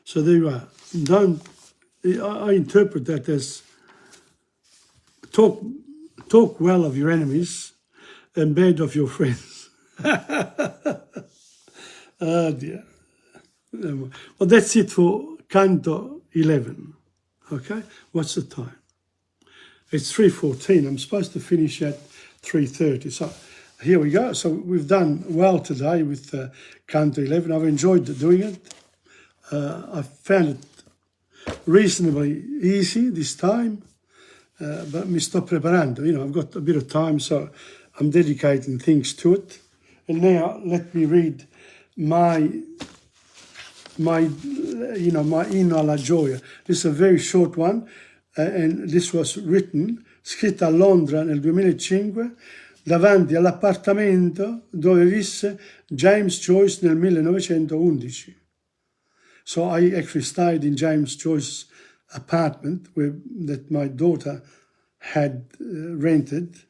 So there you are. I interpret that as talk well of your enemies and bad of your friends. Oh dear. Well, that's it for Canto 11. Okay, what's the time? It's 3:14. I'm supposed to finish at 3:30. So here we go. So we've done well today with Canto 11. I've enjoyed doing it. I found it reasonably easy this time, but mi sto preparando. I've got a bit of time, so I'm dedicating things to it. And now let me read my Inno alla Gioia. This is a very short one, and this was written, scritta a Londra nel 2005, davanti all'appartamento dove visse James Joyce nel 1911. So I actually stayed in James Joyce's apartment that my daughter had rented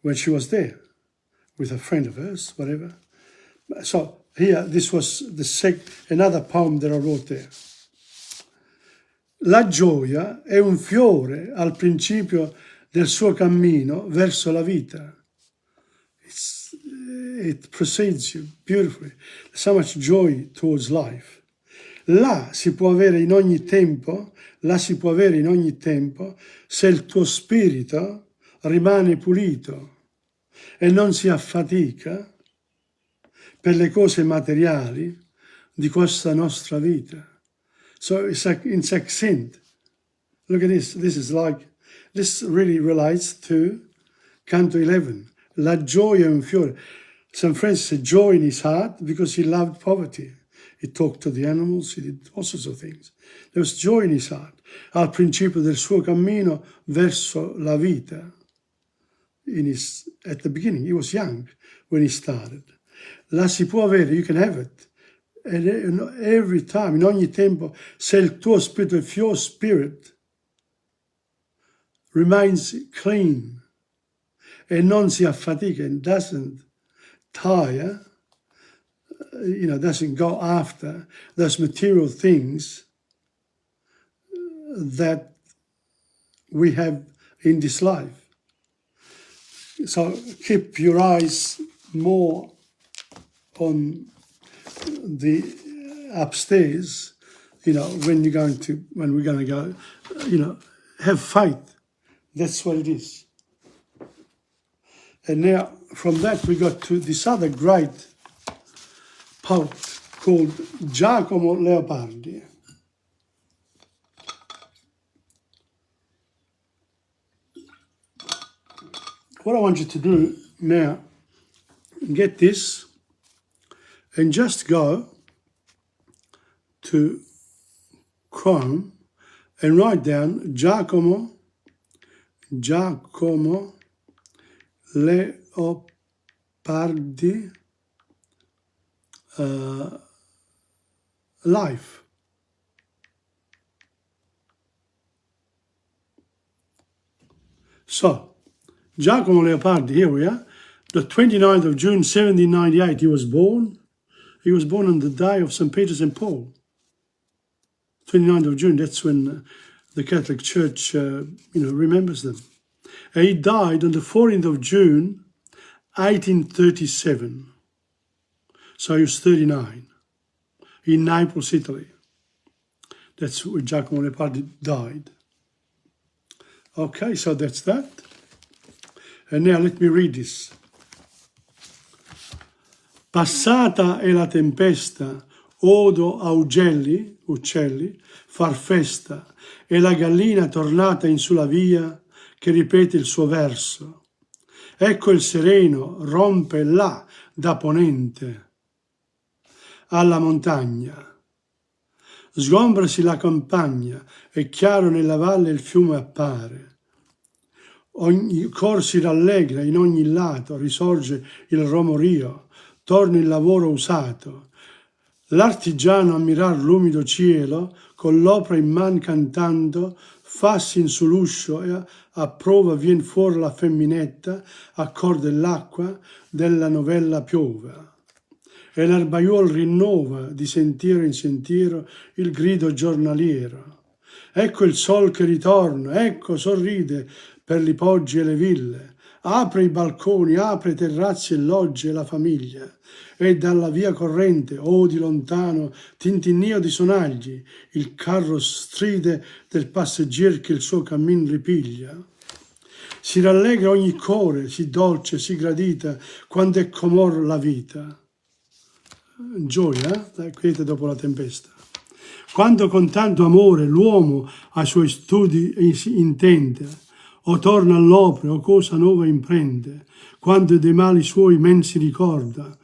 when she was there with a friend of hers, whatever. So here, this was another poem that I wrote there. La gioia è un fiore al principio del suo cammino verso la vita. it precedes you beautifully. So much joy towards life. Là si può avere in ogni tempo, se il tuo spirito rimane pulito e non si affatica per le cose materiali di questa nostra vita. So it's like in succinct. Look at this. This really relates to Canto 11. La gioia è un fiore. St. Francis had joy in his heart because he loved poverty. He talked to the animals, he did all sorts of things. There was joy in his heart. Al principio del suo cammino verso la vita. At the beginning, he was young when he started. La si può avere, you can have it. And every time, in ogni tempo, se il tuo spirito, if your spirit remains clean and non si affatica and doesn't tire, doesn't go after those material things that we have in this life. So keep your eyes more on the upstairs, when we're going to go, have faith. That's what it is. And now from that we got to this other great poet called Giacomo Leopardi. What I want you to do now, get this and just go to Chrome and write down Giacomo Leopardi life. So, Giacomo Leopardi, here we are. The 29th of June, 1798, he was born. He was born on the day of St. Peter and Paul. 29th of June, that's when the Catholic Church, remembers them. And he died on the 14th of June, 1837. So he was 39 in Naples, Italy. That's where Giacomo Leopardi died. Okay, so that's that. And now let me read this. Passata è la tempesta, odo a uccelli, far festa, e la gallina tornata in sulla via che ripete il suo verso. Ecco il sereno rompe là da ponente alla montagna. Sgombrasi la campagna e chiaro nella valle il fiume appare. Ogni cor si rallegra, in ogni lato risorge il romorio, torna il lavoro usato. L'artigiano a mirar l'umido cielo, con l'opera in man cantando, fassi in sull'uscio e a prova vien fuori la femminetta, a cor dell'acqua della novella piova. E l'erbaiuol rinnova di sentiero in sentiero il grido giornaliero. Ecco il sol che ritorna, ecco sorride per i poggi e le ville. Apre i balconi, apre i terrazzi e logge e la famiglia. E dalla via corrente, o di lontano, tintinnio di sonagli, il carro stride del passeggero che il suo cammin ripiglia. Si rallegra ogni core, si dolce, si gradita, quando è comor la vita. Gioia, quiete dopo la tempesta. Quando con tanto amore l'uomo ai suoi studi intende, o torna all'opera o cosa nuova imprende, quando dei mali suoi men si ricorda,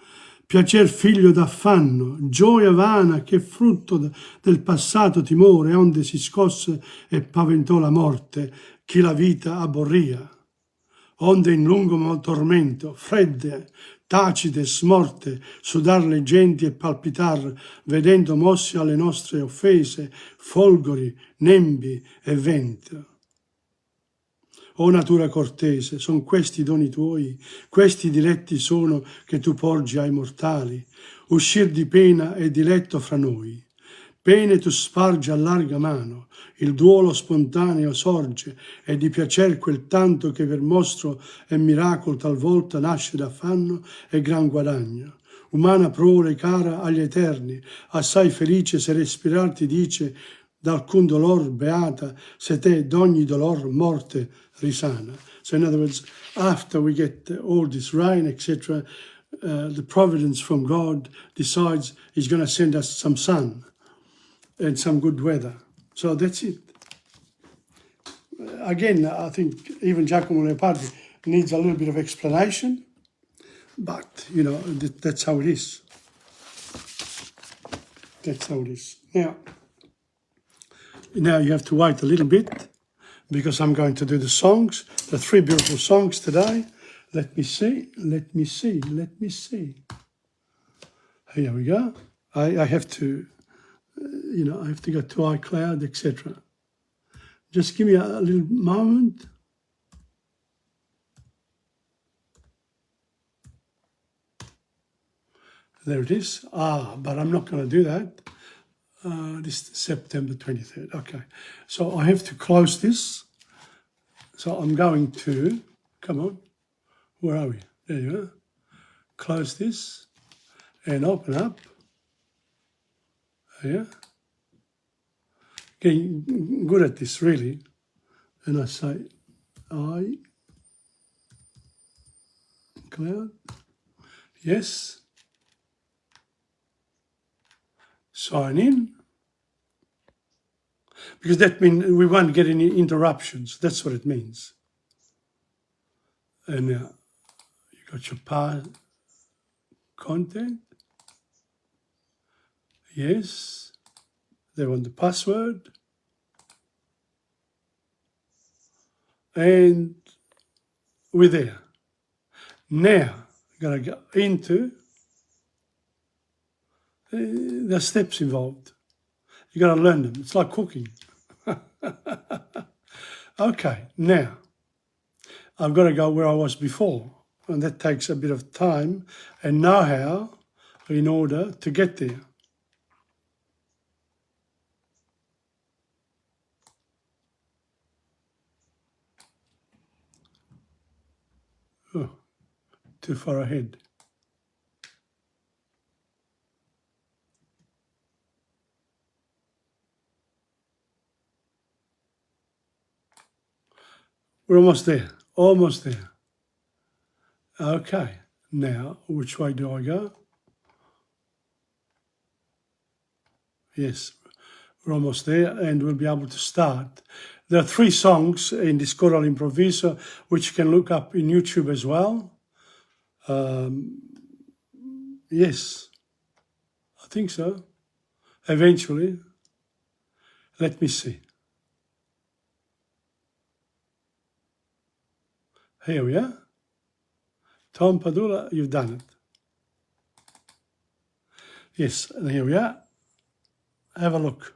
piacer figlio d'affanno, gioia vana che frutto del passato timore, onde si scosse e paventò la morte, chi la vita abborria. Onde in lungo tormento, fredde, tacite, smorte, sudar le genti e palpitar, vedendo mossi alle nostre offese, folgori, nembi e vento. O natura cortese, son questi doni tuoi, questi diletti sono che tu porgi ai mortali, uscir di pena e diletto fra noi. Pene tu spargi a larga mano, il duolo spontaneo sorge, e di piacer quel tanto che per mostro e miracolo talvolta nasce d'affanno e gran guadagno. Umana prole cara agli eterni, assai felice se respirar ti dice, d'alcun dolor beata, se te d'ogni dolor morte risana. So in other words, after we get all this rain, etc., the providence from God decides he's going to send us some sun and some good weather. So that's it. Again, I think even Giacomo Leopardi needs a little bit of explanation, but, you know, that's how it is. That's how it is. Now you have to wait a little bit because I'm going to do the songs, the 3 beautiful songs today. Let me see. Here we go. I have to, I have to go to iCloud, etc. Just give me a little moment. There it is. But I'm not going to do that. This is September 23rd. Okay. So I have to close this. So I'm going to, come on, where are we? There you are. Close this and open up. Yeah. Getting good at this, really. And I say, iCloud. Yes. Sign in. Because that means we won't get any interruptions. That's what it means. And now you got your content. Yes. They want the password. And we're there. Now, I'm going to go into the steps involved. You got to learn them. It's like cooking. Okay, now, I've got to go where I was before. And that takes a bit of time and know-how in order to get there. Oh, too far ahead. We're almost there. Almost there. Okay, now, which way do I go? Yes, we're almost there and we'll be able to start. There are 3 songs in this choral improviso, which you can look up in YouTube as well. Yes, I think so. Eventually. Let me see. Here we are. Tom Padula, you've done it. Yes, and here we are. Have a look.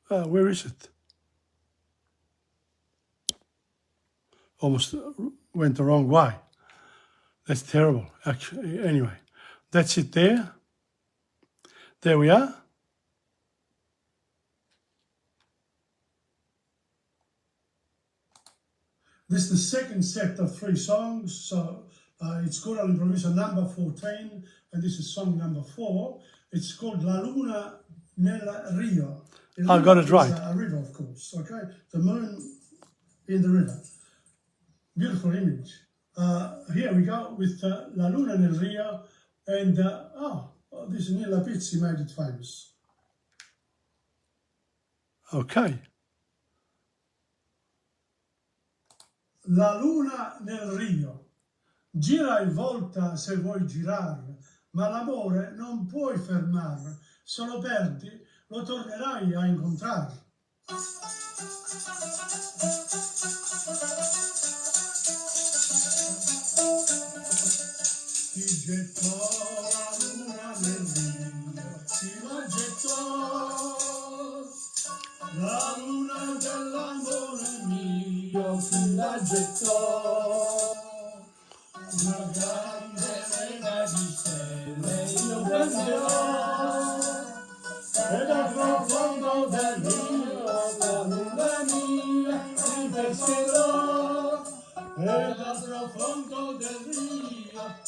Where is it? Almost went the wrong way. That's terrible, actually. Anyway, that's it there. There we are. This is the second set of 3 songs. So it's called Improviso number 14, and this is song number 4. It's called La Luna nel Rio. I got it right. A river, of course, okay? The moon in the river. Beautiful image. Here we go with La Luna nel Rio, and this Nilla Pizzi made it famous. Okay. La luna nel Rio, gira e volta se vuoi girar, ma l'amore non puoi fermar, se lo perdi lo tornerai a incontrar. Ti gettò la luna nel Rio, ti la gettò, la luna dell'amore mio ti la gettò, una grande neve di stelle io prenderò,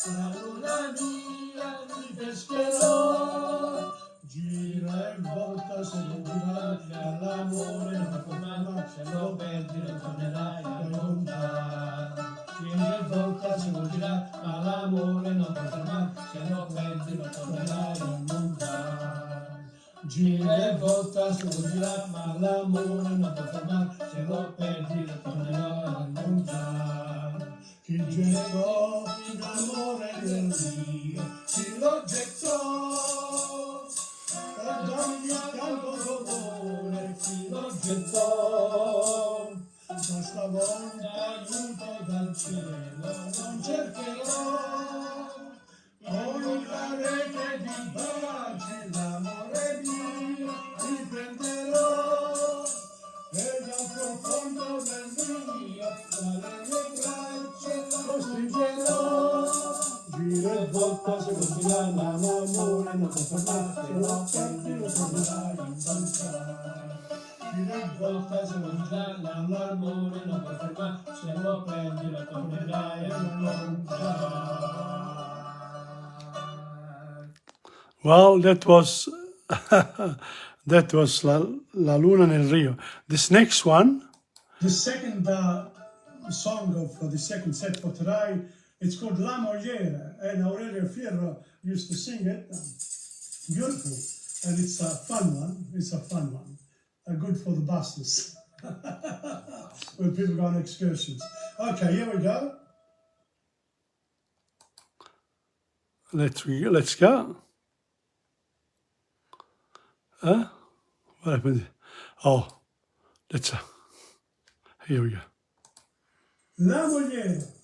la luna mia ti pescherò. Gira e volta se non girare, all'amore non tornerà, se lo perdi non tornerai a incontrare. Gira e volta se non girare, all'amore non tornerà, se lo perdi non tornerai a incontrare. Gira e volta se non girare, ma l'amore non tornerà, se lo perdi non tornerai a incontrare. Chi gettò l'amore nel Dio, chi lo gettò. Per dargli tanto dolore, chi lo gettò. Ma stavolta aiuto dal cielo non cercherò. Poi la rete di baci, l'amore mio riprenderò. E dal profondo del mio, dalle mie braccia lo stringerò. Gira e volta se non gira, l'amore non può tornare, se lo perdi lo tornerai a incontrare. Gira e volta se non gira, l'amore non può tornare, se lo perdi lo tornerai a incontrare. Well, that was that was La Luna nel Rio. This next one, the second song of the second set for today, it's called La Mogliera, and Aurelio Fierro used to sing it. Beautiful, and it's a fun one. It's a fun one, good for the buses when people go on excursions. Okay, here we go. Let's go. What happened? Oh, let's. Here we go. La Mogliera.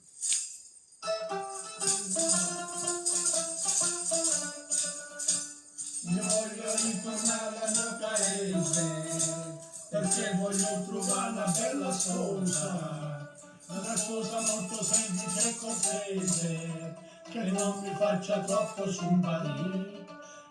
Io voglio ritornare al mio paese, perché voglio trovare una bella una sposa molto semplice e cortese, che non mi faccia troppo sumparire.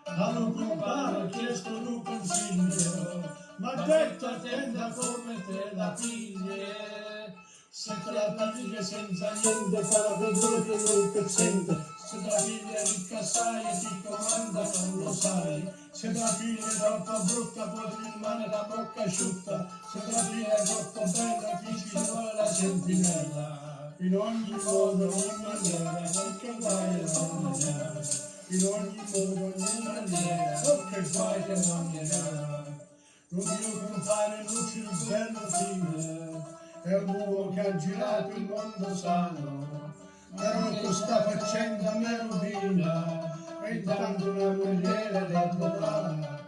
Allora compare ho chiesto un consiglio, ma ha detto attenta come te la piglie. Se te la piglia senza niente fa la figura che non ti sente. Se te la piglia ricca sai e ti comanda non lo sai. Se te la piglia troppo brutta poi ti rimane la bocca asciutta. Se te la piglia troppo bella ti ci vuole la sentinella. In ogni modo, in ogni maniera, non che vai a sognare. In ogni modo, in ogni maniera, non che vai a sognare. Lo mio compare luce il bello fine, è un uomo che ha girato il mondo sano, però questa faccenda me rovina, e intanto una mogliera da trovare.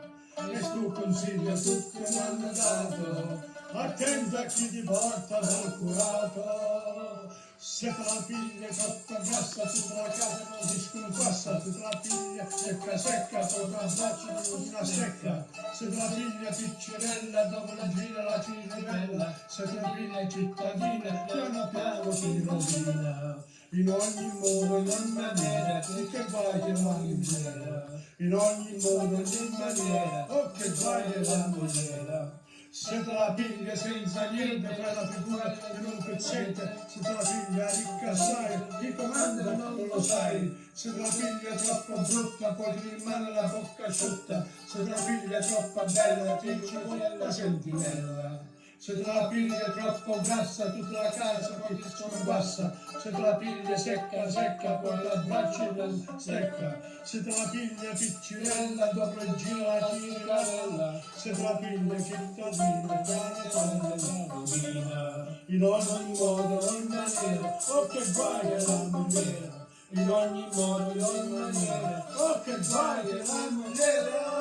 E sto consiglio a tutti mi hanno dato, attenta a chi ti porta dal curato. Se te la piglia troppo grassa, tutta la casa non si sconquassa. Se te la piglia secca secca, poi la braccia non una secca. Se te la piglia piccirella, dopo la gira la ciribella. Se te la piglia cittadina, piano piano si rovina. In ogni modo, in ogni maniera, che vai che la mogliera. In ogni modo, in ogni maniera, oh che vai che la mogliera. Se te la piglia senza niente, fai la figura che non pezzente. Se te la piglia ricca sai, chi comanda non lo sai. Se te la piglia troppo brutta, poi ti rimane la bocca asciutta. Se te la piglia troppo bella, ti ci vuole la sentinella. Se te la piglia troppo grassa, tutta la casa poi ti sconquassa. Se te la piglia secca secca, poi la braccia non secca. Se te la piglia piccirella, dopo il giro la ciribella. Se te la piglia cittadina, piano la rovina. In ogni modo, in ogni maniera, oh che guai che la mogliera. In ogni modo, in ogni maniera, oh che guai che la mogliera.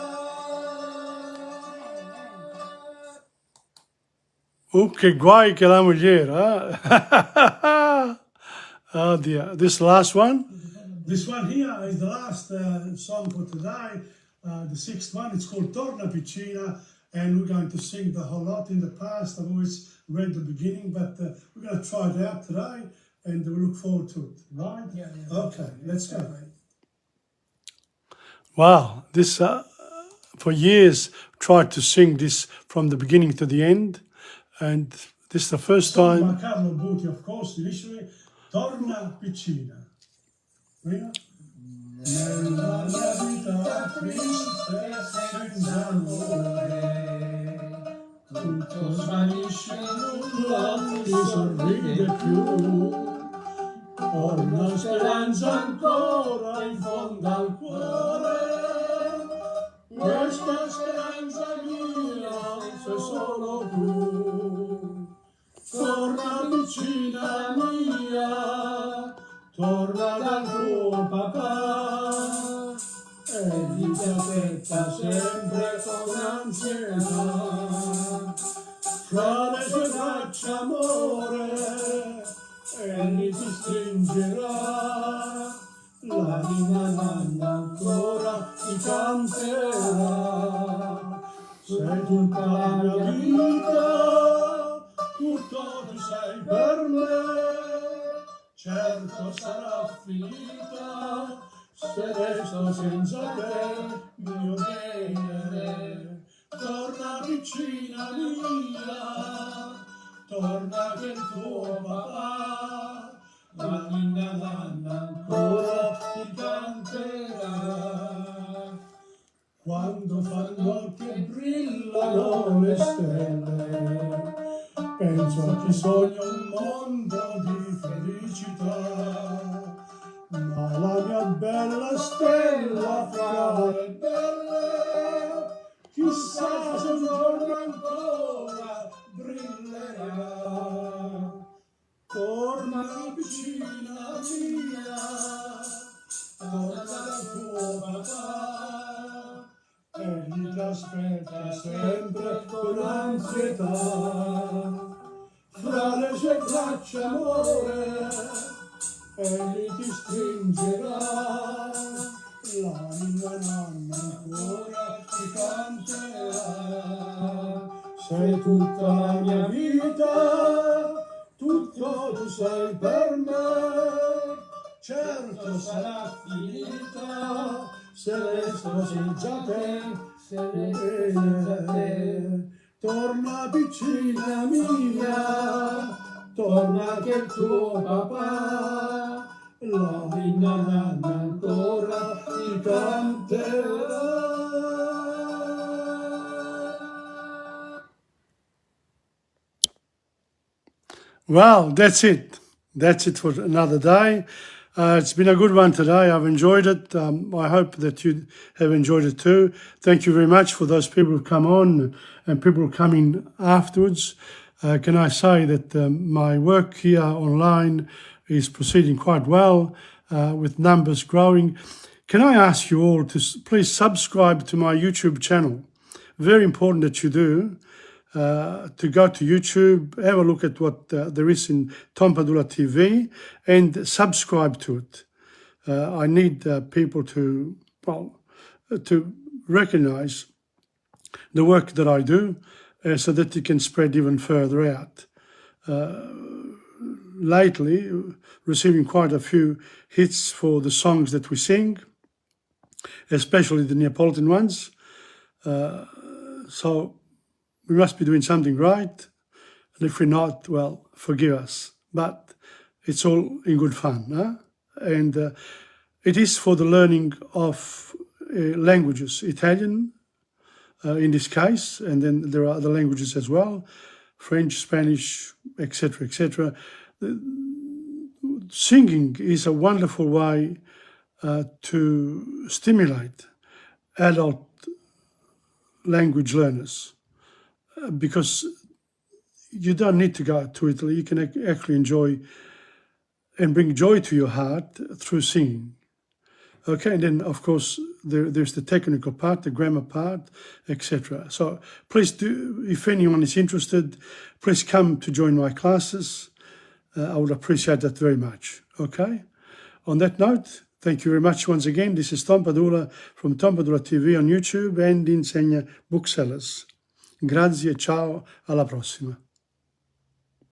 Che guai che la mogliera. Oh dear. This last one? This one here is the last song for today. The sixth one. It's called Torna Piccina. And we're going to sing the whole lot. In the past, I've always read the beginning, but we're going to try it out today. And we look forward to it. Right? Yeah. Okay, let's go. Wow. This, for years, tried to sing this from the beginning to the end. And this is the first time. By Carlo Buti, of course, initially. Torna Piccina. Nella mia vita triste senza amore, tutto svanisce, nulla mi sorride più. Ho una speranza ancora in fondo al cuore, questa speranza mia sei solo tu. Torna vicina mia, torna dal tuo papà, egli ti aspetta sempre con ansietà. Fra le sue braccia amore, egli ti stringerà, l'anima nanna ancora ti canterà. Sei tutta la mia vita, tutto tu sei per me, certo sarà finita se resto senza te, mio bene. Torna vicina mia, torna che il tuo papà, la ninna nanna ancora ti canterà. Quando fa notte e brillano le stelle, penso che sogno un mondo di felicità. Ma la mia bella stella fra le belle, chissà se un giorno ancora brillerà. Torna vicina mia, torna dal tuo papà, egli ti aspetta sempre con ansietà. Fra le sue braccia amore, egli ti stringerà, l'anima nanna ancora ti canterà. Sei tutta la mia vita, tutto tu sei per me, certo sarà finita se resto senza te, senza te. Torna vicina mia, torna che il tuo papà, la ninna nanna ancora ti canterà. Well, that's it. That's it for another day. It's been a good one today. I've enjoyed it. I hope that you have enjoyed it too. Thank you very much for those people who come on and people coming afterwards. Can I say that my work here online is proceeding quite well, with numbers growing. Can I ask you all to please subscribe to my YouTube channel? Very important that you do. To go to YouTube, have a look at what there is in TomPadulaTV and subscribe to it. I need people to recognize the work that I do so that it can spread even further out. Lately, receiving quite a few hits for the songs that we sing, especially the Neapolitan ones. So we must be doing something right, and if we're not, well, forgive us. But it's all in good fun, huh? And it is for the learning of languages, Italian in this case, and then there are other languages as well, French, Spanish, etc., etc. Singing is a wonderful way to stimulate adult language learners, because you don't need to go to Italy. You can actually enjoy and bring joy to your heart through singing. Okay, and then of course there's the technical part, the grammar part, etc. So please do, if anyone is interested, please come to join my classes. I would appreciate that very much. Okay, on that note, thank you very much once again. This is Tom Padula from TomPadulaTV on YouTube and Insegna Booksellers. Grazie, ciao, alla prossima.